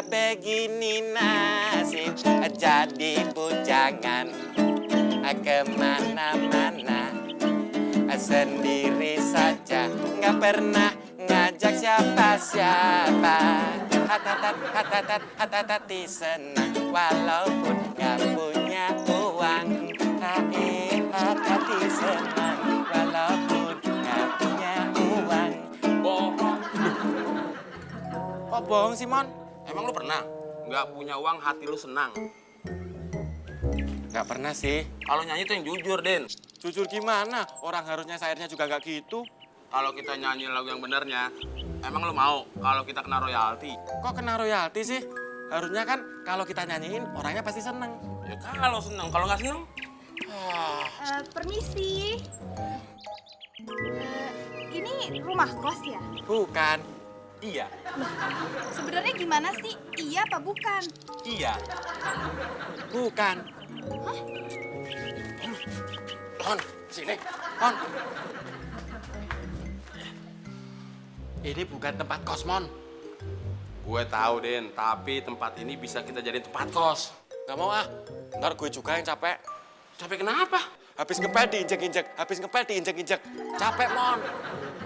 begini nasib jadi bujangan kemana-mana sendiri saja, nggak pernah ngajak siapa-siapa. Hatati senang walaupun nggak punya uang. Hatati senang walaupun nggak punya uang. Bohong. Kok bohong sih, Mon? Emang lu pernah nggak punya uang hati lu senang? Nggak pernah sih. Kalau nyanyi tuh yang jujur, Den. Jujur gimana? Orang harusnya syairnya juga nggak gitu. Kalau kita nyanyi lagu yang benernya, emang lu mau kalau kita kena royalti? Kok kena royalti sih? Harusnya kan kalau kita nyanyiin orangnya pasti seneng. Ya kalau seneng, kalau nggak seneng? Permisi. Ini rumah kos ya? Bukan. Iya. Sebenarnya gimana sih? Iya apa bukan? Iya. Bukan. Mon, sini. Mon. Ini bukan tempat kos, Mon. Gue tahu, Den, tapi tempat ini bisa kita jadiin tempat kos. Gak mau ah. Ntar gue juga yang capek. Capek kenapa? Habis ngepel diinjek-injek. Habis ngepel diinjek-injek. Capek, Mon.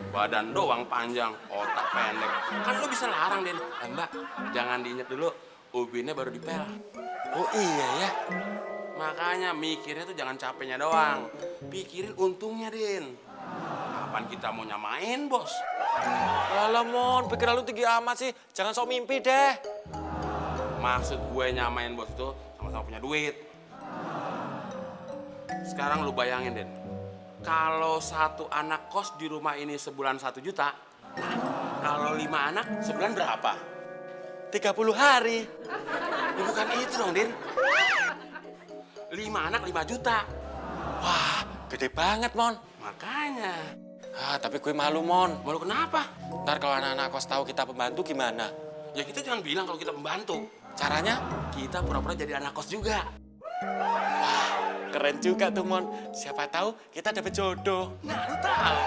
Badan doang panjang, otak pendek. Kan lu bisa larang, Den. Mbak, jangan diinjek dulu. Ubinnya baru dipel. Oh iya ya. Makanya mikirnya tuh jangan capeknya doang. Pikirin untungnya, Den. Kapan kita mau nyamain, Bos? Alah, Mon. Pikiran lu tinggi amat sih. Jangan sok mimpi deh. Maksud gue nyamain bos itu sama-sama punya duit. Sekarang lu bayangin, Den. Kalau satu anak kos di rumah ini sebulan 1 juta, kalau 5 anak sebulan berapa? 30 hari. Ya bukan itu dong, Den. 5 anak 5 juta. Wah, gede banget, Mon. Makanya. Tapi gue malu, Mon. Malu kenapa? Ntar kalau anak-anak kos tahu kita pembantu gimana? Ya kita jangan bilang kalau kita pembantu. Caranya? Kita pura-pura jadi anak kos juga. Keren juga tuh, Mon. Siapa tahu kita dapet jodoh. Nah, lu tahu.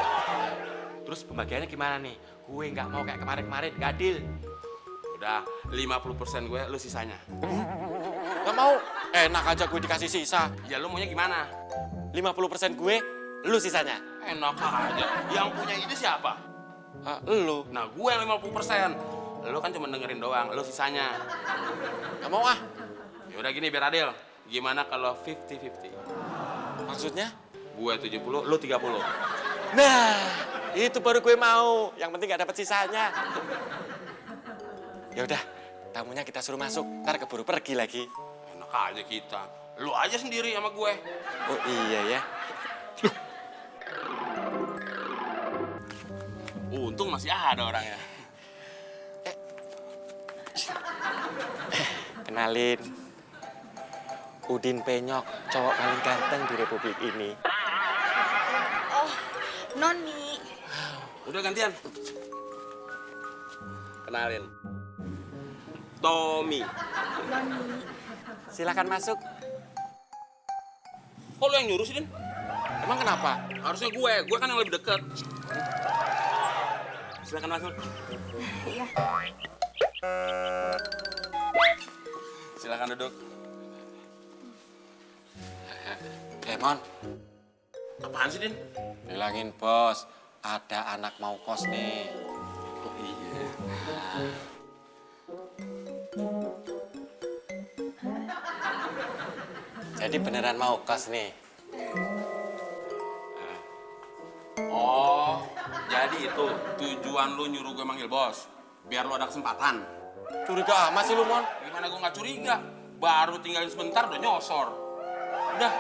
Terus pembagiannya gimana nih? Gue nggak mau kayak kemarin-kemarin, nggak adil. Udah, 50% gue, lu sisanya. Nggak mau. Enak aja gue dikasih sisa. Ya lu maunya gimana? 50% gue, lu sisanya. Enak aja. Yang punya ide siapa? Lu. Nah, gue yang 50%. Lu kan cuma dengerin doang, lu sisanya. Nggak mau ah. Ya udah gini biar adil. Gimana kalau 50-50? Maksudnya? Gue 70, lu 30. Nah, itu baru gue mau. Yang penting nggak dapet sisanya. Ya udah, tamunya kita suruh masuk. Ntar keburu pergi lagi. Enak aja kita. Lu aja sendiri sama gue. Oh iya ya. Untung masih ada orangnya. Kenalin, Udin Penyok, cowok paling ganteng di Republik ini. Oh, Noni. Udah gantian. Kenalin. Tommy. Noni. Silakan masuk. Kok lu yang nyuruh sih, Din? Emang kenapa? Harusnya gue kan yang lebih deket. Silakan masuk. Iya. Silakan duduk. Mon, Apaan sih, Din? bilangin bos, ada anak mau kos nih. Oh iya. Jadi beneran mau kos nih. Oh, jadi itu tujuan lu nyuruh gue manggil bos. Biar lu ada kesempatan. Curiga amat sih lu, Mon. Gimana gue nggak curiga? Baru tinggalin sebentar udah nyosor. Udah,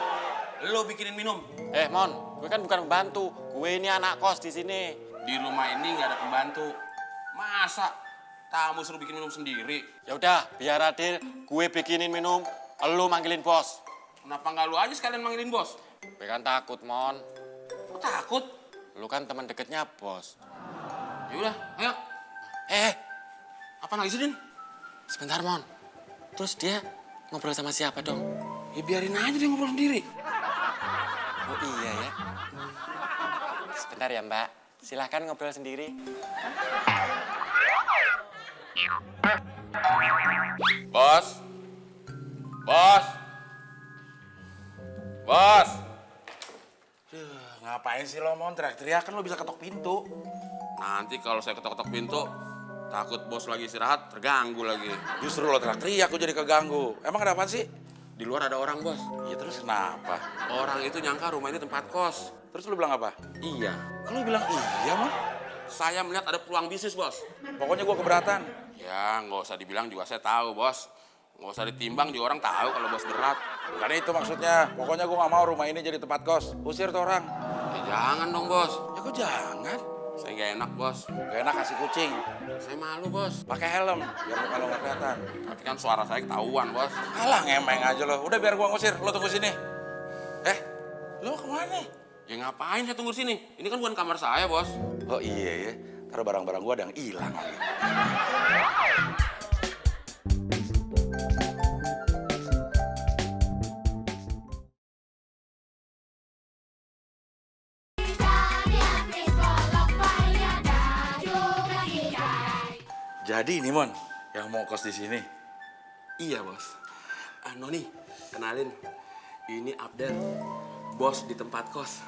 lu bikinin minum. Mon, gue kan bukan pembantu. Gue ini anak kos di sini. Di rumah ini nggak ada pembantu. Masa tamu suruh bikin minum sendiri? Ya udah, biar adil, gue bikinin minum, lu manggilin bos. Kenapa nggak lu aja sekalian manggilin bos? Gue kan takut, Mon. Kok takut? Lu kan teman deketnya bos. Ya udah, ayo. Apa lagi sih, Din? Sebentar, Mon. Terus dia ngobrol sama siapa dong? Ya biarin aja dia ngobrol sendiri. Oh iya ya. Sebentar ya, Mbak. Silahkan ngobrol sendiri. Bos. Bos. Bos. Ngapain sih lo, Mon? Teriak-teriak kan lo bisa ketok pintu. Nanti kalau saya ketok-ketok pintu, takut bos lagi istirahat, terganggu lagi. Justru lo teriak-teriak, aku jadi keganggu. Emang ada apa sih? Di luar ada orang, bos. Ya terus kenapa? Orang itu nyangka rumah ini tempat kos. Terus lo bilang apa? Iya. Kan lo bilang iya, Mon. Saya melihat ada peluang bisnis, bos. Pokoknya gua keberatan. Ya, nggak usah dibilang juga saya tahu, bos. Nggak usah ditimbang juga orang tahu kalau bos berat. Bukan itu maksudnya. Pokoknya gua nggak mau rumah ini jadi tempat kos. Usir tuh orang. Ya jangan dong, bos. Ya kok jangan? Saya nggak enak, bos. Gak enak kasih kucing. Saya malu, bos. Pakai helm, biar muka lo nggak kelihatan. Tapi kan suara saya ketahuan, bos. Alah, ngemeng aja lo. Udah biar gua ngusir, lo tunggu sini. Lo kemana? Ya ngapain saya tunggu sini? Ini kan bukan kamar saya, bos. Oh iya ya, taruh barang-barang gua ada yang hilang. Jadi ini, Mon, yang mau kos di sini. Iya, bos. Noni, kenalin. Ini Abdel, bos di tempat kos.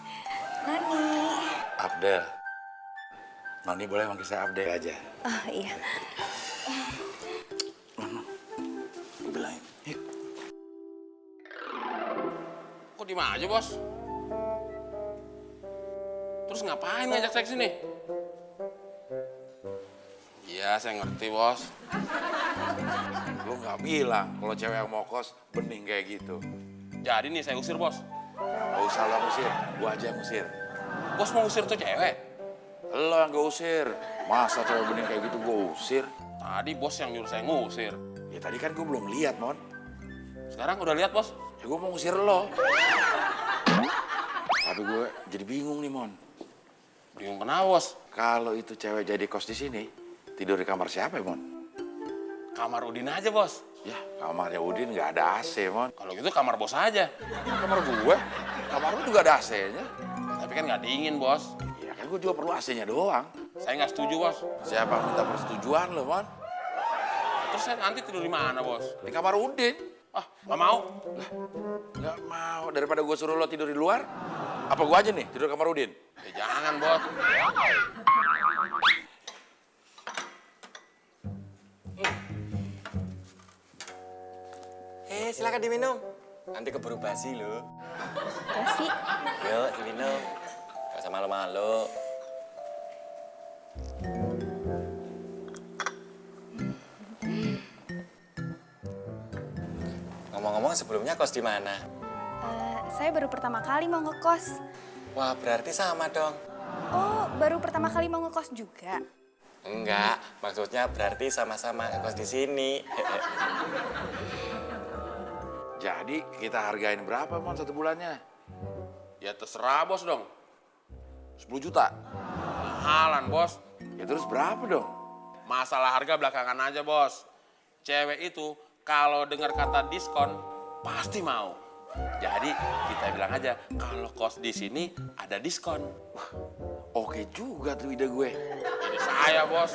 Abdel. Noni boleh manggil saya Abdel aja. Oh iya. Gue bilangin, yuk. Kok diem aja, bos? Terus ngapain ngajak saya ke sini? Iya, saya ngerti, bos. Lo nggak bilang kalau cewek yang mau kos bening kayak gitu. Jadi nih saya usir, bos. Gak usah lo ngusir, gua aja yang ngusir. Bos mau usir tuh cewek? Lo yang gak usir. Masa cewek bening kayak gitu gua usir? Tadi bos yang nyuruh saya ngusir. Ya tadi kan gua belum lihat, Mon. Sekarang udah lihat, bos? Ya gua mau ngusir lo. Tapi gue jadi bingung nih, Mon. Bingung kenapa, bos? Kalau itu cewek jadi kos di sini, tidur di kamar siapa ya, Mon? Kamar Udin aja, bos. Ya, kamarnya Udin nggak ada AC, Mon. Kalau gitu kamar bos aja. Kamar gue, kamar lu juga ada AC-nya. Tapi kan nggak dingin, bos. Ya kan gue juga perlu AC-nya doang. Saya nggak setuju, bos. Siapa yang minta persetujuan lo, Mon? Terus saya nanti tidur di mana, bos? Di kamar Udin. Ah, nggak mau. Nggak mau, daripada gue suruh lo tidur di luar, apa gue aja nih tidur di kamar Udin? Ya jangan, bos. Silakan diminum. Nanti keburu basi lo. Kasih. Yuk, diminum. Gak usah malu-malu. Ngomong-ngomong sebelumnya kos di mana? Saya baru pertama kali mau ngekos. Wah, berarti sama dong. Oh, baru pertama kali mau ngekos juga. Enggak, maksudnya berarti sama-sama ngekos di sini. Jadi kita hargain berapa, Mon, 1 bulannya? Ya terserah, bos dong. 10 juta. Mahalan, bos. Ya terus berapa dong? Masalah harga belakangan aja, bos. Cewek itu kalau dengar kata diskon pasti mau. Jadi kita bilang aja kalau kos di sini ada diskon. Oke juga tuh ide gue. Jadi saya, bos.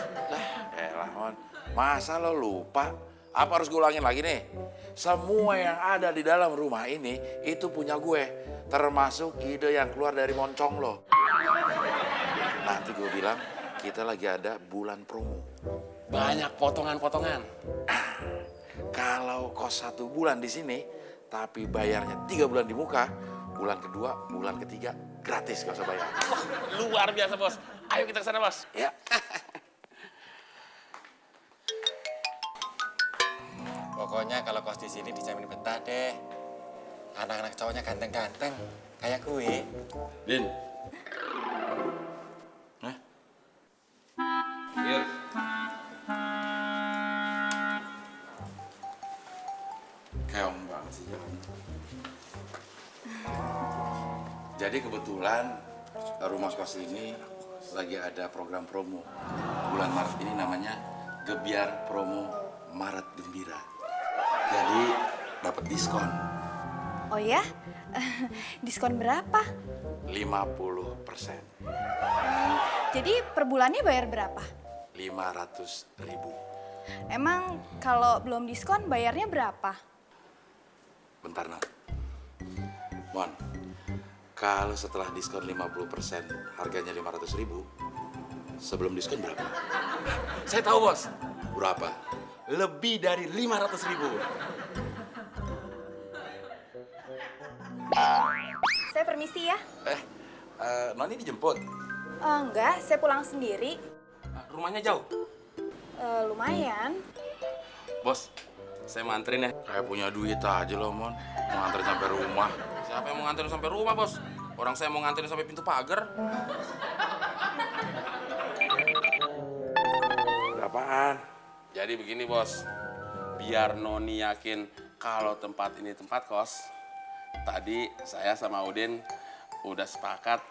Elah, Mon. Masa lo lupa? Apa harus gue ulangin lagi nih? Semua yang ada di dalam rumah ini itu punya gue. Termasuk ide yang keluar dari moncong lo. Nanti gue bilang kita lagi ada bulan promo. Banyak potongan-potongan. Kalau kos 1 bulan di sini, tapi bayarnya 3 bulan di muka, bulan kedua, bulan ketiga gratis, gak usah bayar. Wah, luar biasa, bos. Ayo kita ke sana, bos. Ya. Pokoknya kalau kos di sini dijamin betah deh. Anak-anak cowoknya ganteng-ganteng, kayak gue. Din. Hah? Iya. Keong banget sih jalan. Jadi kebetulan rumah kos ini lagi ada program promo. Bulan Maret ini namanya Gebiar Promo Maret Gembira. Jadi dapat diskon Oh ya? Diskon berapa? 50%. Jadi per bulannya bayar berapa? 500.000. Emang kalau belum diskon bayarnya berapa? Bentar, Nat. Mon, kalau setelah diskon 50% harganya 500.000, sebelum diskon berapa? Saya tahu, Bos. Berapa? Lebih dari 500.000. Saya permisi ya. Noni dijemput? Enggak, saya pulang sendiri. Rumahnya jauh? Lumayan. Bos, saya mau anterin ya. Kayak punya duit aja lo, Mon. Mau antar sampai rumah. Siapa yang mau nganterin sampai rumah, Bos? Orang saya mau nganterin sampai pintu pagar. Berapaan? Jadi begini, Bos. Biar Noni yakin kalau tempat ini tempat kos. Tadi saya sama Udin udah sepakat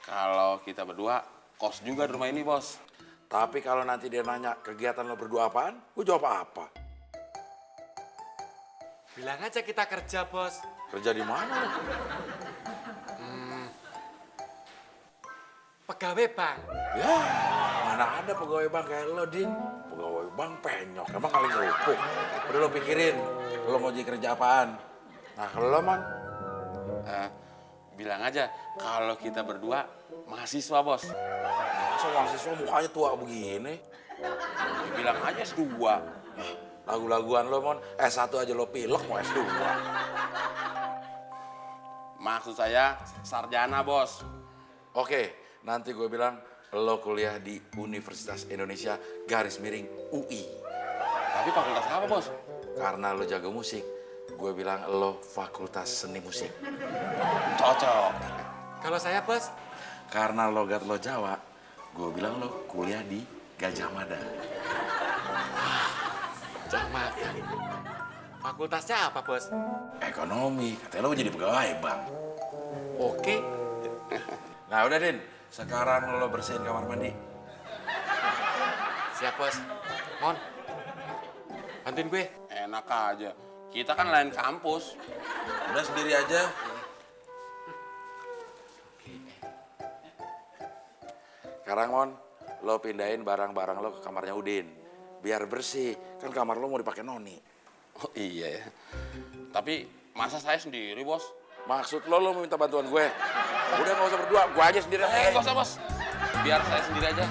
kalau kita berdua kos juga di rumah ini, Bos. Tapi kalau nanti dia nanya kegiatan lo berdua apaan, gue jawab apa? Bilang aja kita kerja, Bos. Kerja di mana lo? Pegawai bank. Ya, mana ada pegawai bank kayak lo, Din. Pegawai bank penyok, emang kali kerupuk. Udah lo pikirin, lo mau jadi kerja apaan? Nah, kalau lo, Man? Bilang aja kalau kita berdua mahasiswa, Bos. Masa mahasiswa mukanya tua begini? Bilang aja S2. Lagu-laguan lo, Mon. S1 aja lo pilek, mau S2. Maksud saya sarjana, Bos. Oke, nanti gue bilang lo kuliah di Universitas Indonesia garis miring UI. Tapi fakultas apa, Bos? Karena lo jago musik, gue bilang lo fakultas seni musik. Cocok. Kalau saya, Bos, Karena logat lo Jawa, gue bilang lo kuliah di Gajah Mada. Jamat. Fakultasnya apa, Bos? Ekonomi, katanya lo jadi pegawai bank. Oke. Nah udah, Din, sekarang lo bersihin kamar mandi. Siap, Bos. Mon, bantuin gue. Enak aja. Kita kan lain kampus. Udah sendiri aja. Sekarang, Mon, lo pindahin barang-barang lo ke kamarnya Udin. Biar bersih, kan kamar lo mau dipakai Noni. Oh iya ya. Tapi masa saya sendiri, Bos? Maksud lo mau minta bantuan gue? Udah gak usah berdua, gue aja sendiri. Nggak usah, Bos. Biar saya sendiri aja.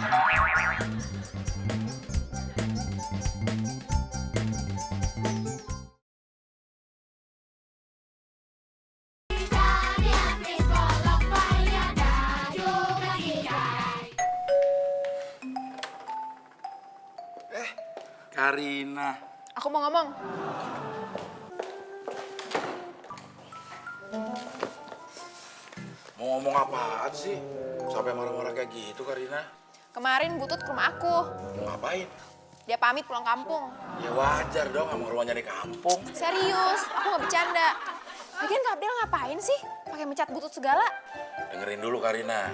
Karina. Aku mau ngomong. Mau ngomong apaan sih? Sampai marah-marah kayak gitu, Karina. Kemarin Butut ke rumah aku. Mau ngapain? Dia pamit pulang kampung. Ya wajar dong, emang rumahnya di kampung. Serius, aku nggak bercanda. Lagian Kak Abdel ngapain sih? Pakai mencat Butut segala. Dengerin dulu, Karina.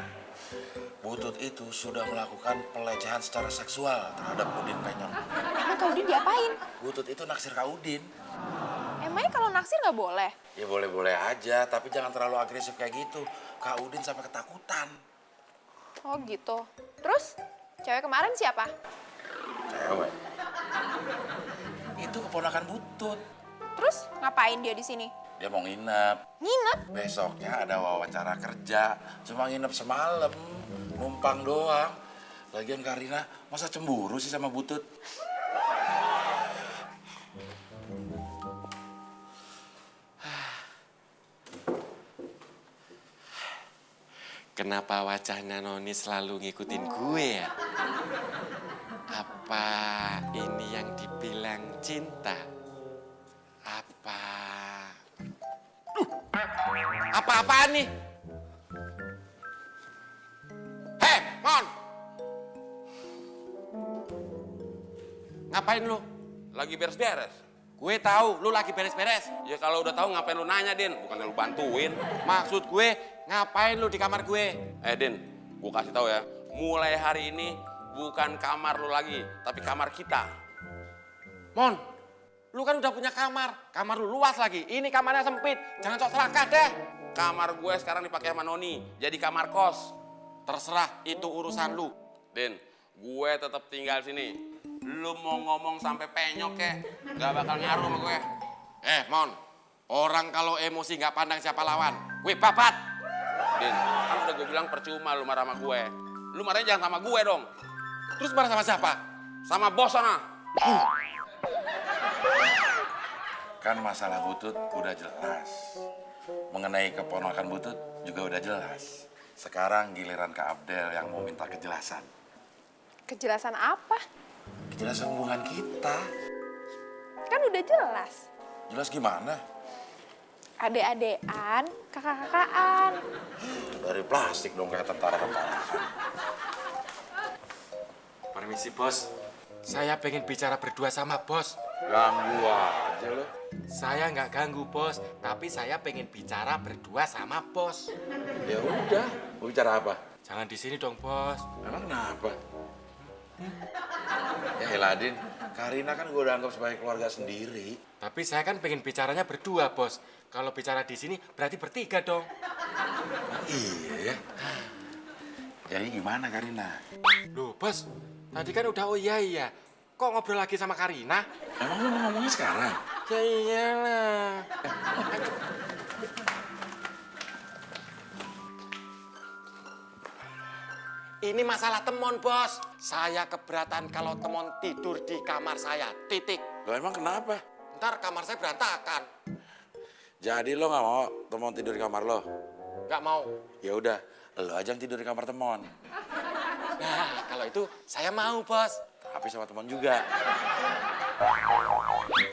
Butut itu sudah melakukan pelecehan secara seksual terhadap Udin Penyok. Emang Kak Udin diapain? Butut itu naksir Kak Udin. Emangnya kalau naksir nggak boleh? Ya boleh-boleh aja, tapi jangan terlalu agresif kayak gitu. Kak Udin sampai ketakutan. Oh gitu. Terus, cewek kemarin siapa? Cewek. Itu keponakan Butut. Terus, ngapain dia di sini? Dia mau nginep. Nginep? Besoknya ada wawancara kerja. Cuma nginep semalam. Numpang doang. Lagian Karina, masa cemburu sih sama Butut? Kenapa wajahnya Noni selalu ngikutin gue ya? Apa ini yang dibilang cinta? Apa-apaan nih? Hei, Mon! Ngapain lu? Lagi beres-beres. Gue tahu lu lagi beres-beres. Ya kalau udah tahu ngapain lu nanya, Din? Bukan lu bantuin. Maksud gue, ngapain lu di kamar gue? Din, gue kasih tahu ya. Mulai hari ini bukan kamar lu lagi, tapi kamar kita. Mon, lu kan udah punya kamar. Kamar lu luas lagi. Ini kamarnya sempit. Jangan sok serakah deh. Kamar gue sekarang dipakai sama Noni, jadi kamar kos. Terserah, itu urusan lu. Din, gue tetap tinggal sini. Lu mau ngomong sampai penyok kek, gak bakal ngaruh sama gue. Mon, orang kalau emosi nggak pandang siapa lawan. Wih, babat. Din, kan udah gue bilang percuma lu marah sama gue. Lu marahnya jangan sama gue dong. Terus marah sama siapa? Sama bos sana. Kan masalah Butut udah jelas. Mengenai keponakan Butut juga udah jelas. Sekarang giliran Kak Abdel yang mau minta kejelasan. Kejelasan apa? Kejelasan hubungan kita. Kan udah jelas. Jelas gimana? Adek-adean, kakak-kakaan. Dari plastik dong kayak tentara-tentaraan. Permisi, Bos. Saya pengen bicara berdua sama Bos. Ganggu aja lo. Saya nggak ganggu, Bos. Tapi saya pengen bicara berdua sama Bos. Ya udah, mau bicara apa? Jangan di sini dong, Bos. Emang kenapa? Ya Eladin, Karina kan gue udah anggap sebagai keluarga sendiri. Tapi saya kan pengen bicaranya berdua, Bos. Kalau bicara di sini berarti bertiga dong. Iya ya. Jadi gimana Karina? Loh, Bos. Tadi kan udah oh iya. Kok ngobrol lagi sama Karina? Emang lu mau ngomongnya sekarang? Ya iyalah. Ini masalah temon, Bos. Saya keberatan kalau temon tidur di kamar saya. Titik. Lo emang kenapa? Ntar kamar saya berantakan. Jadi lo nggak mau Temon tidur di kamar lo? Nggak mau. Ya udah, lo aja yang tidur di kamar Temon. Nah, kalau itu saya mau, Bos. Tapi sama Temon juga.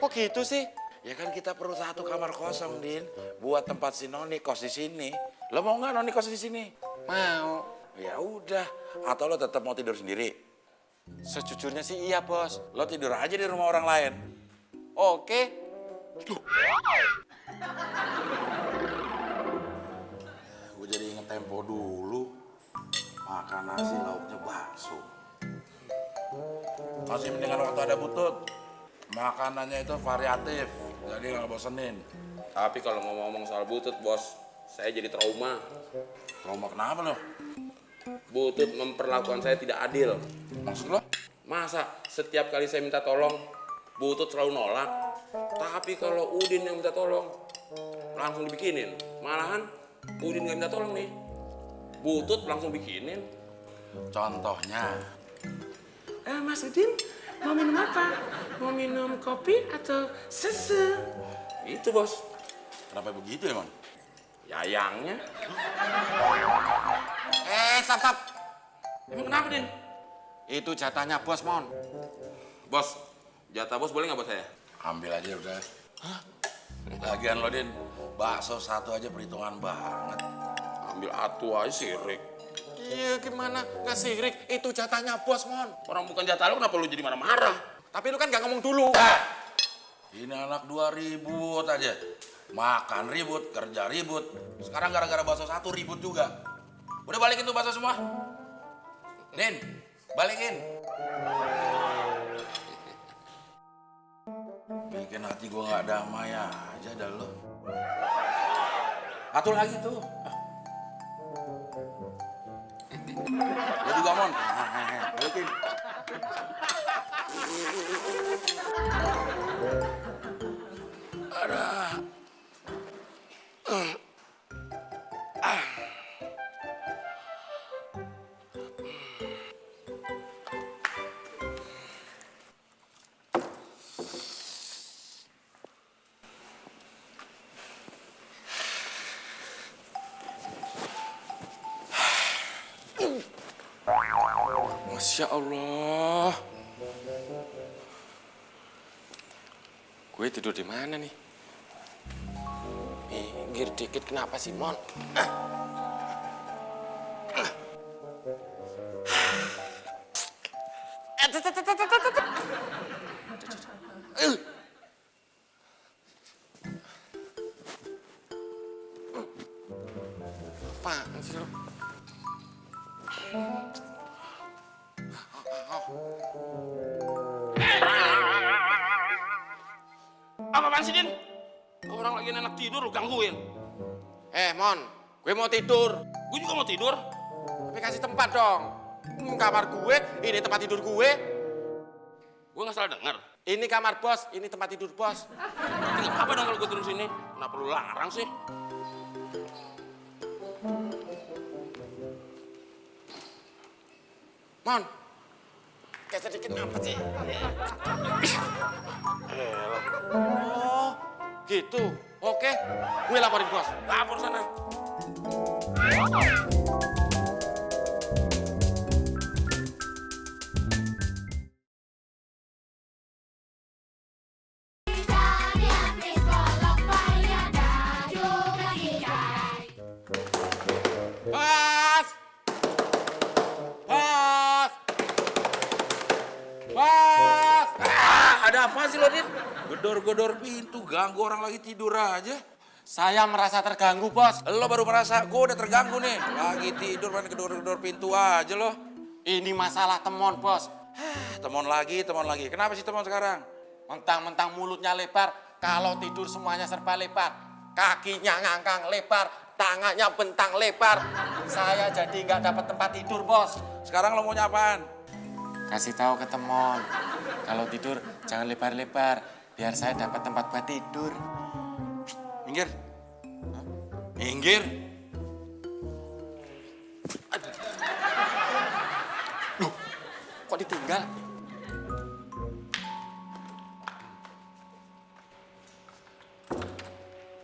Kok gitu sih? Ya kan kita perlu satu kamar kosong, Din. Buat tempat si Noni kos di sini. Lo mau nggak Noni kos di sini? Mau. Ya udah. Atau lo tetap mau tidur sendiri? Sejujurnya sih iya, Bos. Lo tidur aja di rumah orang lain. Oke. Gue jadi inget tempo dulu. Makan nasi lauknya bakso. Masih mendingan waktu ada Butut. Makanannya itu variatif. Jadi nggak bosenin. Tapi kalau ngomong-ngomong soal Butut, Bos, saya jadi trauma. Trauma kenapa lo? Butut memperlakukan saya tidak adil. Maksud lo? Masa setiap kali saya minta tolong, Butut selalu nolak. Tapi kalau Udin yang minta tolong, langsung dibikinin. Malahan Udin nggak minta tolong nih, Butut langsung bikinin. Contohnya? Mas Udin, mau minum apa? Mau minum kopi atau susu? Itu, Bos. Kenapa begitu emang? Yayangnya. Stop. Emang kenapa, Din? Itu jatahnya Bos, Mon. Bos, jatah Bos boleh nggak buat saya? Ambil aja udah. Hah? Lagian lo, Din, bakso satu aja perhitungan banget. Ambil atu aja sirik. Iya, gimana? Nggak sirik. Itu jatahnya Bos, Mon. Orang bukan jatah lu, kenapa lu jadi marah-marah? Tapi lu kan nggak ngomong dulu. Ini anak 2 ribut aja. Makan ribut, kerja ribut. Sekarang gara-gara bakso satu ribut juga. Udah balikin tuh bakso semua. Din, balikin. Bikin hati gue gak damai aja dah lo. Atur lagi tuh. Lo juga, Mon. Balikin. Masya Allah. Gue tidur di mana nih? Minggir dikit, kenapa sih, Mon? Apaan sih lo? Apaan sih, Din? Orang lagi enak tidur, lu gangguin. Mon, gue mau tidur. Gue juga mau tidur. Tapi kasih tempat dong. Kamar gue, ini tempat tidur gue. Gue nggak salah denger. Ini kamar bos, ini tempat tidur bos. Berarti nggak apa dong kalau gue turun sini? Kenapa lu larang sih? Mon, kayak sedikit apa sih? Oh, gitu. Oke, gue laporin bos. Lapor sana. Bos! Bos! Bos! Ada apa sih lo, Din? Gedor-gedor pintu, ganggu orang lagi tidur aja. Saya merasa terganggu, bos. Lo baru merasa, gue udah terganggu nih. Lagi tidur, main gedor-gedor pintu aja lo. Ini masalah temon, bos. Temon lagi. Kenapa sih temon sekarang? Mentang-mentang mulutnya lebar, kalau tidur semuanya serba lebar. Kakinya ngangkang lebar, tangannya bentang lebar. Saya jadi nggak dapat tempat tidur, bos. Sekarang lo maunya apaan? Kasih tahu ke temon, kalau tidur jangan lebar-lebar, biar saya dapat tempat buat tidur. Minggir. Minggir. Loh, kok ditinggal?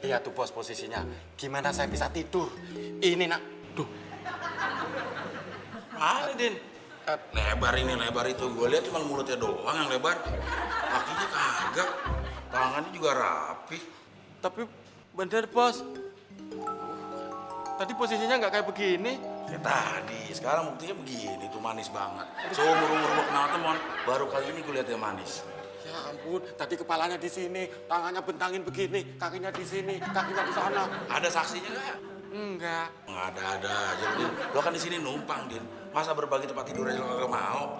Lihat tuh bos posisinya, gimana saya bisa tidur? Ini nak, duh. Mana, Din? Lebar ini, lebar itu. Gue lihat cuma mulutnya doang yang lebar. Kakinya kagak. Tangannya juga rapi. Tapi bener bos, tadi posisinya nggak kayak begini. Ya tadi, sekarang buktinya begini tuh manis banget. Seumur-umur gue kenal temon, baru kali ini gue lihat dia manis. Ya ampun, tadi kepalanya di sini, tangannya bentangin begini, kakinya di sini, kakinya di sana. Ada saksinya nggak? Enggak. Nggak ada aja, Din. Lo kan di sini numpang, Din. Masa berbagi tempat tidur aja lo kagak mau?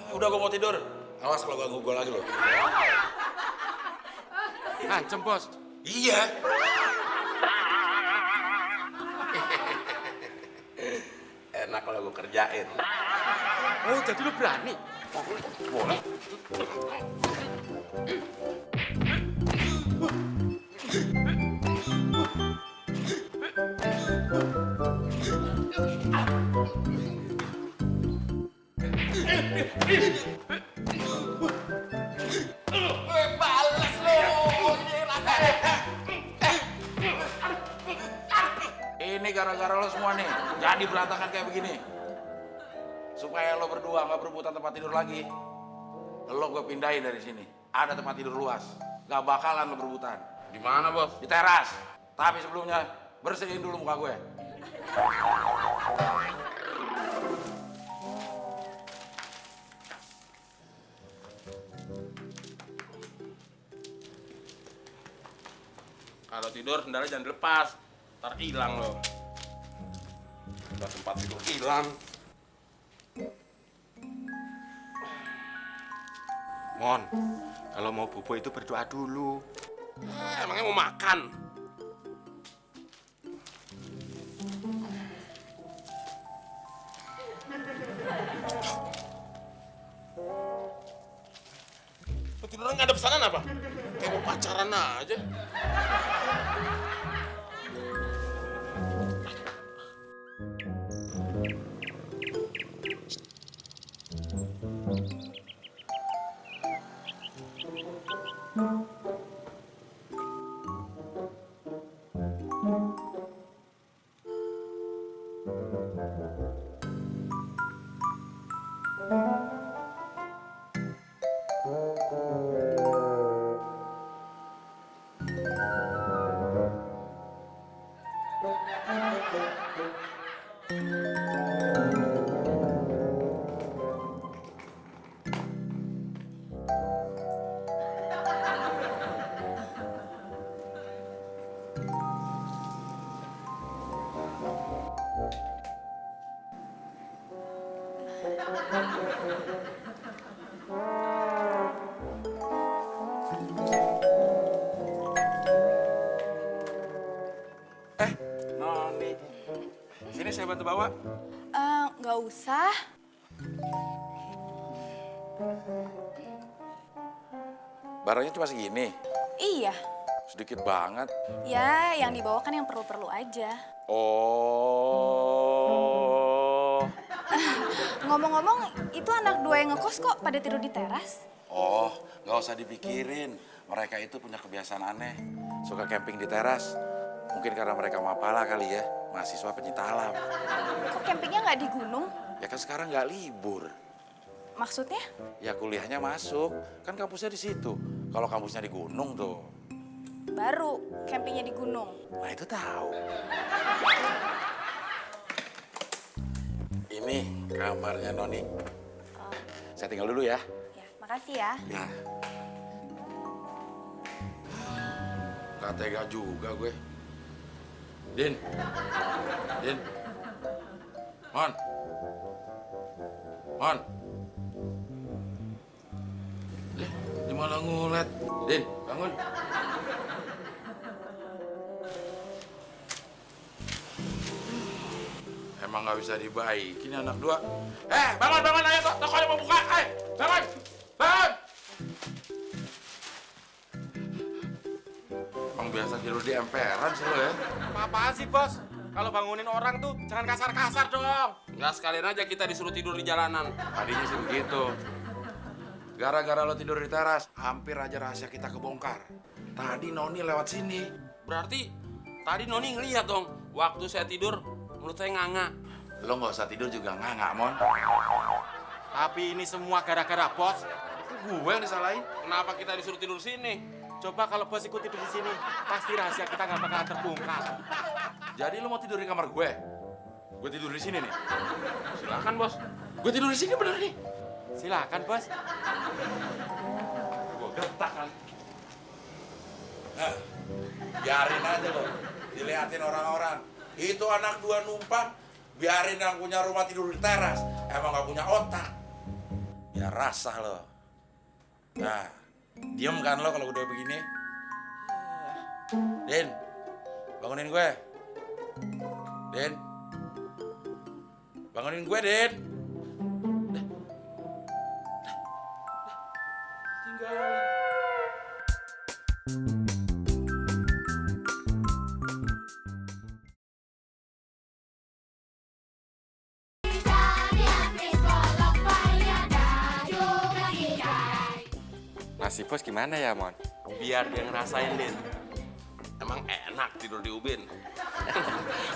Ya, udah gue mau tidur. Awas kalau ganggu gue lagi lo. Ngancem bos. Iya. Enak kalau gue kerjain. Oh jadi lu berani? Boleh. Ini gara-gara lo semua nih, jadi berantakan kayak begini. Supaya lo berdua nggak berebutan tempat tidur lagi, lo gue pindahin dari sini. Ada tempat tidur luas, gak bakalan lo berebutan. Di mana, Bos? Di teras. Tapi sebelumnya bersihin dulu muka gue. Kalau tidur sendalnya jangan dilepas, ntar hilang lo. Udah tempat tidur hilang. Mon, kalau mau bobo itu berdoa dulu. Emangnya mau makan? Lo tiduran nggak ada pesanan apa? Kayak mau pacaran aja. Noni, sini saya bantu bawa. Nggak usah. Barangnya cuma segini, Iya. sedikit banget. Ya, yang dibawa kan yang perlu-perlu aja. Oh, Ngomong-ngomong, itu anak dua yang ngekos kok pada tidur di teras? oh, nggak usah dipikirin. Mereka itu punya kebiasaan aneh, suka camping di teras. Mungkin karena mereka mapala kali ya, mahasiswa pencinta alam. Kok campingnya nggak di gunung? Ya kan sekarang nggak libur. Maksudnya? Ya kuliahnya masuk, kan kampusnya di situ. Kalau kampusnya di gunung tuh, Baru campingnya di gunung. nah itu tahu. Ini kamarnya Noni. Saya tinggal dulu ya. Ya, makasih ya. Ya. Gak tega juga gue. Din. Din. Mon. Mon. Dia malah ngulet. Din, bangun. Emang gak bisa dibaikin anak dua. Bangun, ayo tokonya mau buka. Bangun, bangun. Emang biasa tidur di emperan sih lo ya. Apa-apaan sih, Bos? Kalau bangunin orang tuh jangan kasar-kasar dong. Nggak sekalian aja kita disuruh tidur di jalanan. Tadinya sih begitu. Gara-gara lo tidur di teras, hampir aja rahasia kita kebongkar. Tadi Noni lewat sini. Berarti tadi Noni ngeliat dong, waktu saya tidur mulut saya nganga. Lo nggak usah tidur juga nggak, Mon. Tapi ini semua gara-gara Bos. Gue yang disalahin. Kenapa kita disuruh tidur sini? Coba kalau Bos ikut tidur di sini, pasti rahasia kita nggak bakalan terbongkar. Jadi lo mau tidur di kamar gue? Gue tidur di sini nih. Silakan bos. Gue tidur di sini bener nih. Silakan, Bos. Gue getak kali. Nah, biarin aja lo. Dilihatin orang-orang. Itu anak dua numpang. Biarin yang punya rumah tidur di teras. Emang gak punya otak. Ya rasa lo. Nah, diem kan lo kalau udah begini. Din, bangunin gue. Din. Bangunin gue, Din. Tinggalin. Nasib Bos gimana ya, Mon? Biar dia ngerasain, Din. Emang enak tidur di ubin.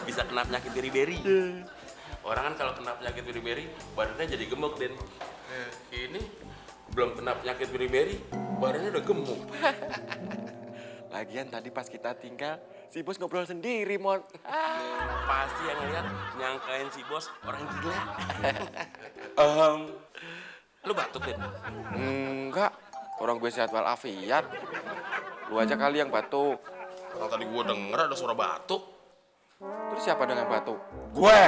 Bisa kena penyakit beri-beri. Orang kan kalau kena penyakit beri-beri, badannya jadi gemuk, Din. Ini belum kena penyakit beri-beri, badannya udah gemuk. Lagian tadi pas kita tinggal, si Bos ngobrol sendiri, Mon. Pasti yang ngeliat nyangkain si bos orang gila. Lu batuk, Din? Enggak, orang gue sehat walafiat. Lu aja kali yang batuk. Orang tadi gua denger ada suara batuk. Terus siapa dengan batuk? Gue.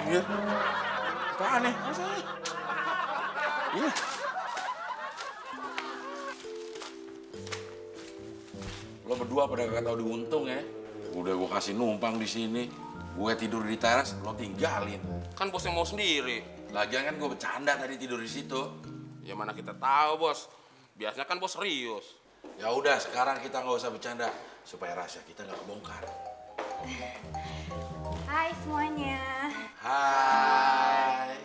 Iya. Apaan nih? Iya. Lo berdua pada gak tau diuntung ya. Udah gue kasih numpang di sini. Gue tidur di teras, lo tinggalin. Kan bos yang mau sendiri. Lagian kan gue bercanda tadi tidur di situ. Ya mana kita tahu, bos. Biasanya kan bos serius. Ya udah, sekarang kita nggak usah bercanda supaya rahasia kita nggak kebongkar. Hai semuanya. Hai.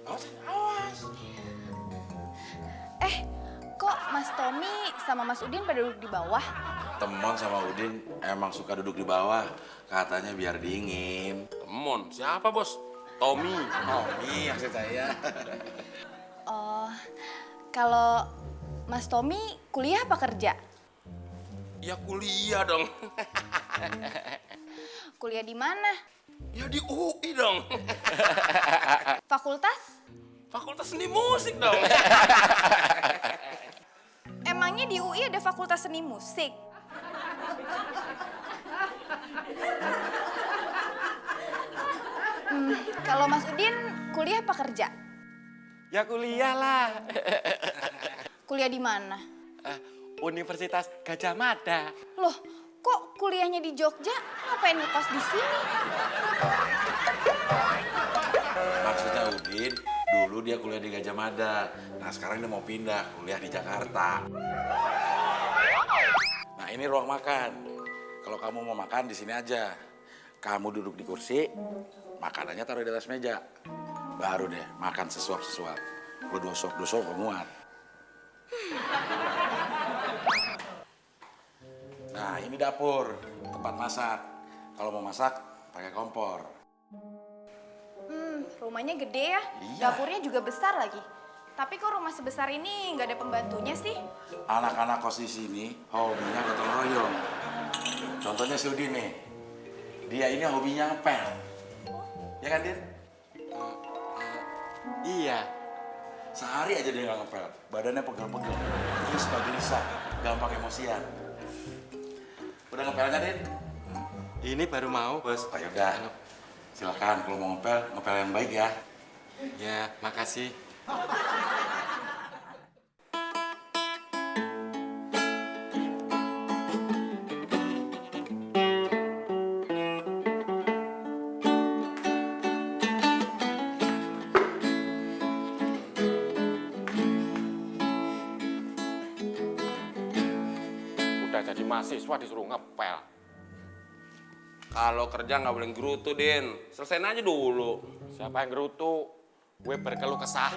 Awas, awas. Kok Mas Tommy sama Mas Udin pada duduk di bawah? Temon sama Udin emang suka duduk di bawah, katanya biar dingin. Temon, siapa bos? Tommy. Oh, iya maksud saya. Oh, kalau Mas Tommy kuliah apa kerja? Ya kuliah dong. Kuliah di mana? Ya di UI dong. Fakultas? Fakultas Seni Musik dong. Emangnya di UI ada fakultas seni musik? Kalau Mas Udin kuliah apa kerja? Ya kuliah lah. Kuliah di mana? Universitas Gajah Mada. Loh, Kok kuliahnya di Jogja? Ngapain ngekos di sini? Maksudnya Udin, dulu dia kuliah di Gajah Mada. Nah sekarang dia mau pindah kuliah di Jakarta. Nah ini ruang makan. Kalau kamu mau makan di sini aja. Kamu duduk di kursi, makanannya taruh di atas meja. Baru deh makan sesuap-sesuap. Lu dua suap muat. Nah ini dapur, tempat masak. Kalau mau masak, pakai kompor. Rumahnya gede ya? Iya. Dapurnya juga besar lagi. Tapi kok rumah sebesar ini nggak ada pembantunya sih? Anak-anak kos di sini hobinya gotong royong. Contohnya si Udin nih, dia ini hobinya ngepel. Ya kan, Din? Iya. Sehari aja dia nggak ngepel, badannya pegel-pegel, terus gelisah, gampang emosian. Udah ngepelnya, Din? Ini baru mau, Bos. Oh yaudah, silakan kalau mau ngepel yang baik ya. Ya, makasih. Udah jadi mahasiswa disuruh ngepel. Kalau kerja nggak boleh gerutu, Din. Selesain aja dulu. Siapa yang gerutu? Gue berkeluh kesah.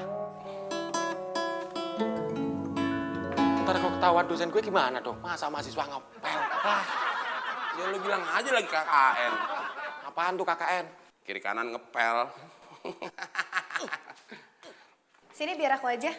Ntar kalau ketahuan dosen gue gimana dong? Masa mahasiswa ngepel? Ah, Ya lu bilang aja lagi KKN. apaan tuh KKN? Kiri kanan ngepel. Sini biar aku aja.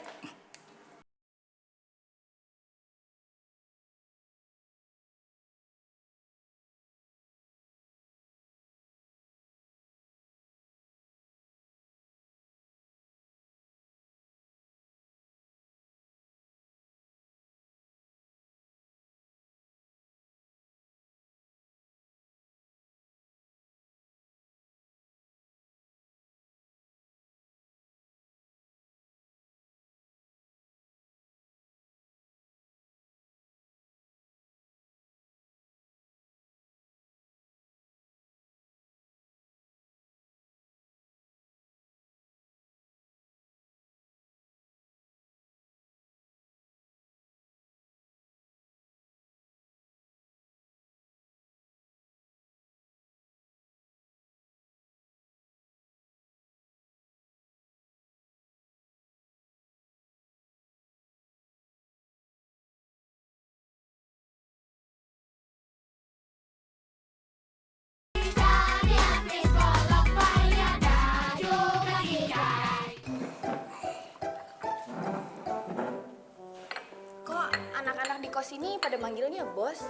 Kok anak-anak di kos ini pada manggilnya bos?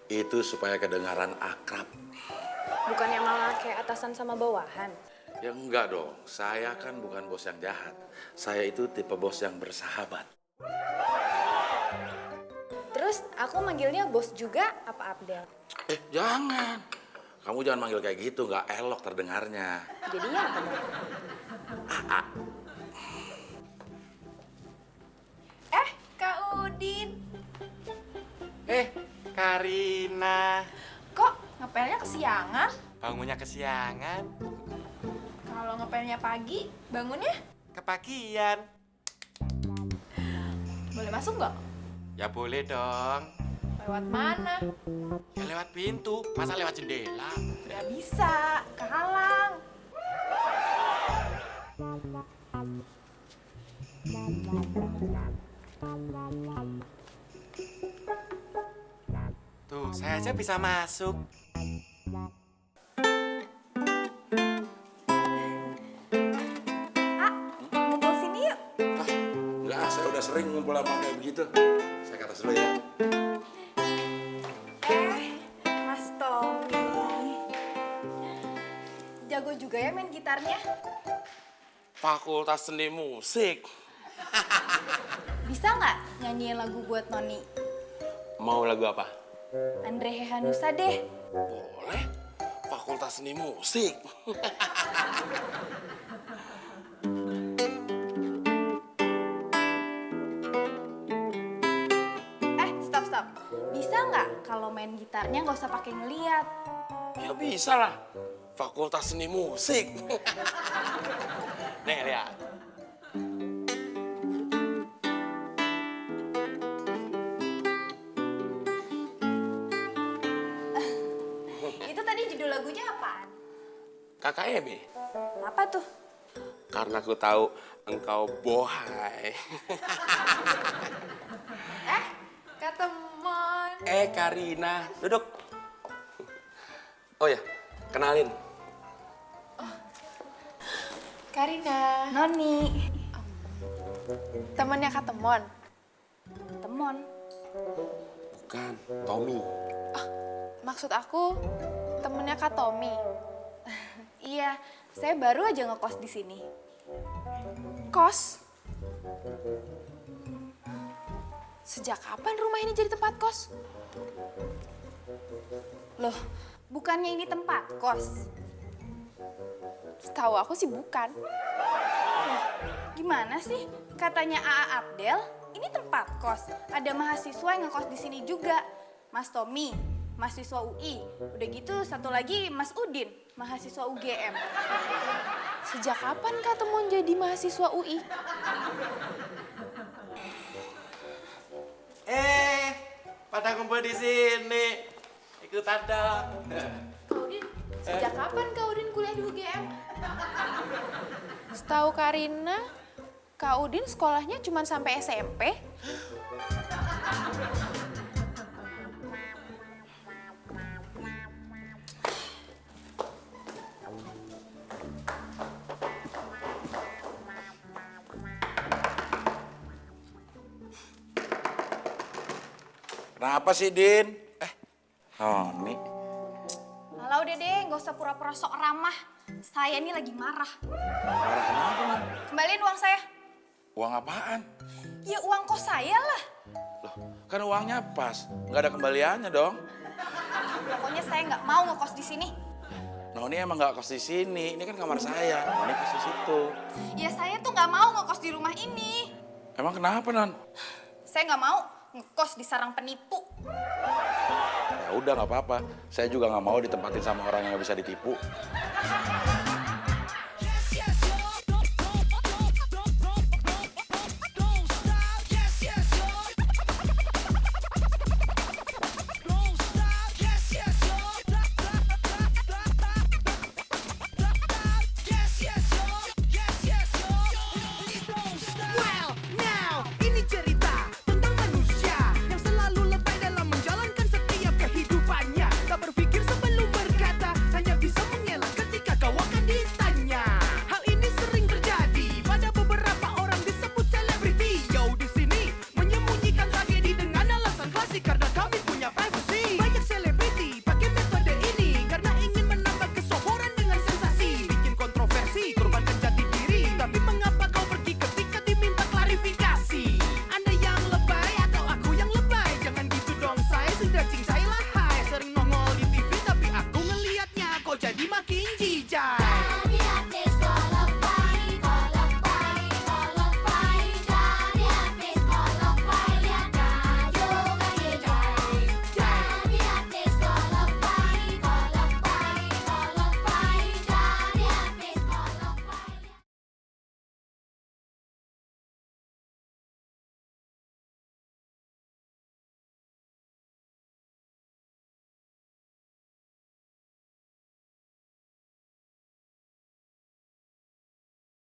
Itu supaya kedengaran akrab. Bukannya malah kayak atasan sama bawahan? Ya enggak dong, saya kan bukan bos yang jahat. Saya itu tipe bos yang bersahabat. Terus aku manggilnya bos juga apa Abdel? Jangan. Kamu jangan manggil kayak gitu, nggak elok terdengarnya. Jadinya apa dong? Kak Udin. Karina. Kok ngepelnya kesiangan? Bangunnya kesiangan, Kalau ngepelnya pagi, bangunnya kepagian. boleh masuk nggak? Ya boleh dong. Lewat mana? Ya lewat pintu, masa lewat jendela? Nggak bisa, kehalang. Tuh, saya aja bisa masuk. Ngumpul sini yuk. Enggak, saya udah sering ngumpul sama kayak begitu. Saya ke atas dulu ya. Mas Tommy. Jago juga ya main gitarnya. Fakultas Seni Musik. Bisa nggak nyanyiin lagu buat Noni? Mau lagu apa? Andre Hehanusa deh. Boleh. Fakultas Seni Musik. Stop. Bisa nggak kalau main gitarnya nggak usah pakai ngeliat? Ya bisa lah. Fakultas seni musik. Nih, lihat. Itu tadi judul lagunya apaan? KKEB. Apa tuh? Karena aku tahu engkau bohai. Katemon. Karina, duduk. Oh ya, kenalin. Karina. Noni. Temennya Katemon. Temon. Bukan, Tommy. Maksud aku temennya Kak Tommy. Iya, saya baru aja ngekos di sini. Kos? Sejak kapan rumah ini jadi tempat kos? Loh, bukannya ini tempat kos? Setahu aku sih bukan. Gimana sih? Katanya AA Abdel, ini tempat kos. Ada mahasiswa yang ngekos di sini juga. Mas Tommy, mahasiswa UI. Udah gitu satu lagi Mas Udin, mahasiswa UGM. Sejak kapan Kak Temon jadi mahasiswa UI? Pada kumpul di sini. Ikutan dong. Kak Udin, sejak kapan Kak Udin kuliah di UGM? Setahu Karina, Kak Udin sekolahnya cuma sampai SMP. Kenapa sih, Din? Noni. Alah udah deh, nggak usah pura-pura sok ramah. Saya ini lagi marah. Marah kenapa, Non? Kembaliin uang saya. Uang apaan? Ya uang kos saya lah. Loh, kan uangnya pas. Nggak ada kembaliannya dong. Pokoknya saya nggak mau ngekos di sini. Noni emang nggak kos di sini. Ini kan kamar saya. Noni kos di situ. Ya saya tuh nggak mau ngekos di rumah ini. Emang kenapa, Non? Saya nggak mau ngekos di sarang penipu. Ya udah nggak apa-apa. Saya juga nggak mau ditempatin sama orang yang nggak bisa ditipu.